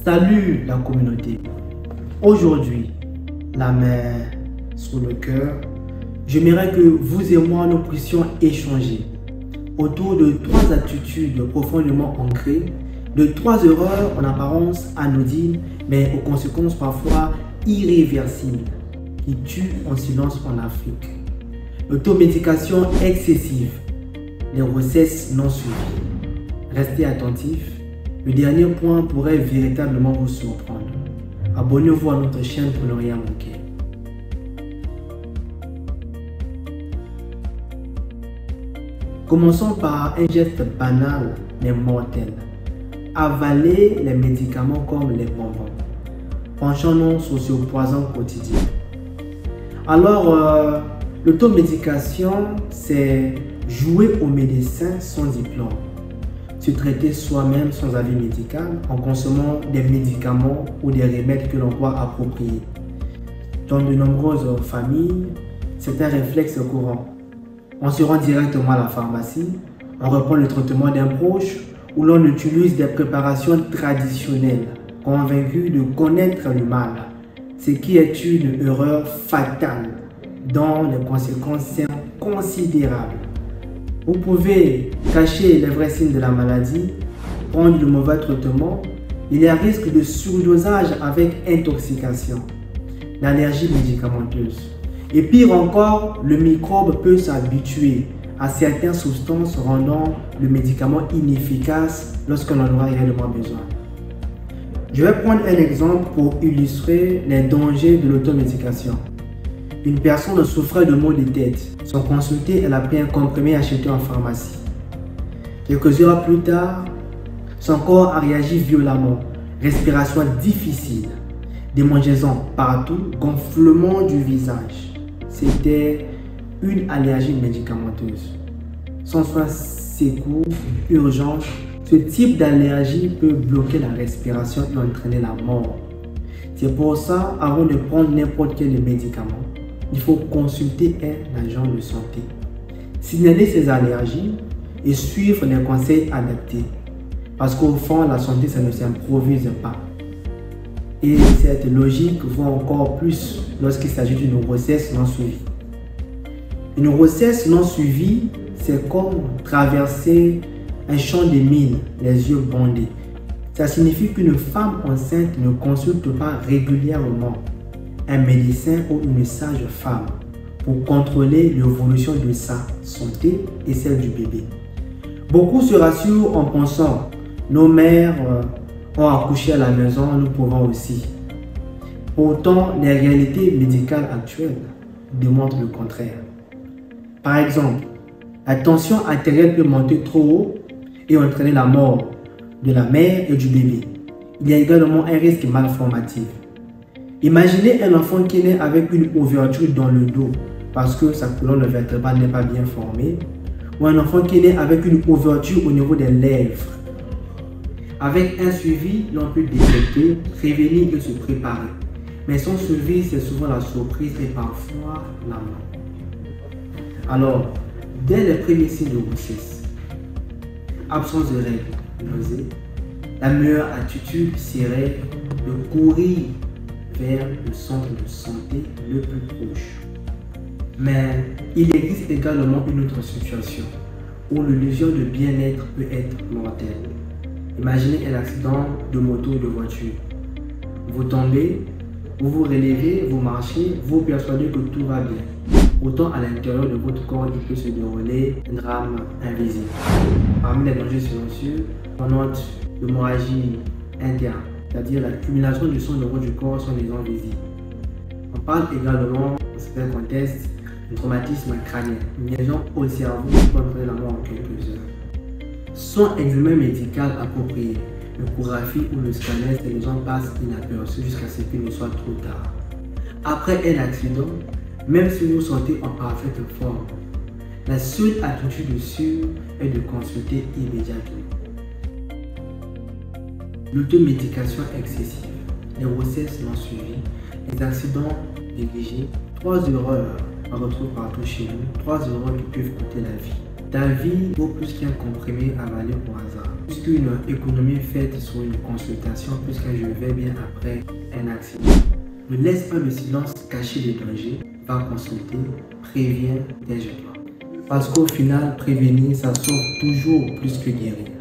Salut la communauté. Aujourd'hui, la main sur le cœur, j'aimerais que vous et moi nous puissions échanger autour de 3 attitudes profondément ancrées, de 3 erreurs en apparence anodines, mais aux conséquences parfois irréversibles, qui tuent en silence en Afrique. L'automédication excessive, les grossesses non suivies. Restez attentifs. Le dernier point pourrait véritablement vous surprendre. Abonnez-vous à notre chaîne pour ne rien manquer. Commençons par un geste banal mais mortel. Avaler les médicaments comme les bonbons. Penchons-nous sur ce poison quotidien. Alors, l'automédication, c'est jouer au médecin sans diplôme. Se traiter soi-même sans avis médical en consommant des médicaments ou des remèdes que l'on croit appropriés. Dans de nombreuses familles, c'est un réflexe courant. On se rend directement à la pharmacie, on reprend le traitement d'un proche ou l'on utilise des préparations traditionnelles, convaincus de connaître le mal, ce qui est une erreur fatale dont les conséquences sont considérables. Vous pouvez cacher les vrais signes de la maladie, prendre de mauvais traitements. Il y a risque de surdosage avec intoxication, d'allergie médicamenteuse. Et pire encore, le microbe peut s'habituer à certaines substances rendant le médicament inefficace lorsqu'on en aura réellement besoin. Je vais prendre un exemple pour illustrer les dangers de l'automédication. Une personne souffrait de maux de tête. Sont consultés, elle a pris un comprimé acheté en pharmacie. Quelques heures plus tard, son corps a réagi violemment. Respiration difficile, démangeaisons partout, gonflement du visage. C'était une allergie médicamenteuse. Sans soins secours, urgence, ce type d'allergie peut bloquer la respiration et entraîner la mort. C'est pour ça, avant de prendre n'importe quel médicament, il faut consulter un agent de santé, signaler ses allergies et suivre les conseils adaptés. Parce qu'au fond, la santé, ça ne s'improvise pas. Et cette logique voit encore plus lorsqu'il s'agit d'une grossesse non suivie. Une grossesse non suivie, c'est comme traverser un champ de mines, les yeux bandés. Ça signifie qu'une femme enceinte ne consulte pas régulièrement un médecin ou une sage-femme pour contrôler l'évolution de sa santé et celle du bébé. Beaucoup se rassurent en pensant « nos mères ont accouché à la maison, nous pouvons aussi ». Pourtant, les réalités médicales actuelles démontrent le contraire. Par exemple, la tension artérielle peut monter trop haut et entraîner la mort de la mère et du bébé. Il y a également un risque malformatif. Imaginez un enfant qui est né avec une ouverture dans le dos parce que sa colonne vertébrale n'est pas bien formée, ou un enfant qui est né avec une ouverture au niveau des lèvres. Avec un suivi, l'on peut détecter, prévenir et se préparer. Mais sans suivi, c'est souvent la surprise et parfois la mort. Alors, dès les premiers signes de grossesse, absence de règles, nausées, la meilleure attitude serait de courir vers le centre de santé le plus proche. Mais il existe également une autre situation où l'illusion de bien-être peut être mortelle. Imaginez un accident de moto ou de voiture. Vous tombez, vous vous relevez, vous marchez, vous persuadez que tout va bien. Pourtant, à l'intérieur de votre corps, il peut se dérouler un drame invisible. Parmi les dangers silencieux, on note l'hémorragie interne, c'est-à-dire l'accumulation du sang au niveau du corps sans lésion visible. On parle également, dans certains contextes, de traumatisme crânien, une lésion au cerveau qui peut entraîner la mort en quelques heures. Sans examen médical approprié, l'échographie ou le scanner, ces lésions passent inaperçues jusqu'à ce qu'il ne soit trop tard. Après un accident, même si vous vous sentez en parfaite forme, la seule attitude sûre est de consulter immédiatement. L'automédication excessive, les grossesses non suivies, les accidents négligés, 3 erreurs on retrouve partout chez nous, 3 erreurs qui peuvent coûter la vie. Ta vie vaut plus qu'un comprimé avalé au hasard, plus qu'une économie faite sur une consultation, plus qu'un je vais bien après un accident. Ne laisse pas le silence cacher les dangers, va consulter, préviens, dégage-toi. Parce qu'au final, prévenir, ça sauve toujours plus que guérir.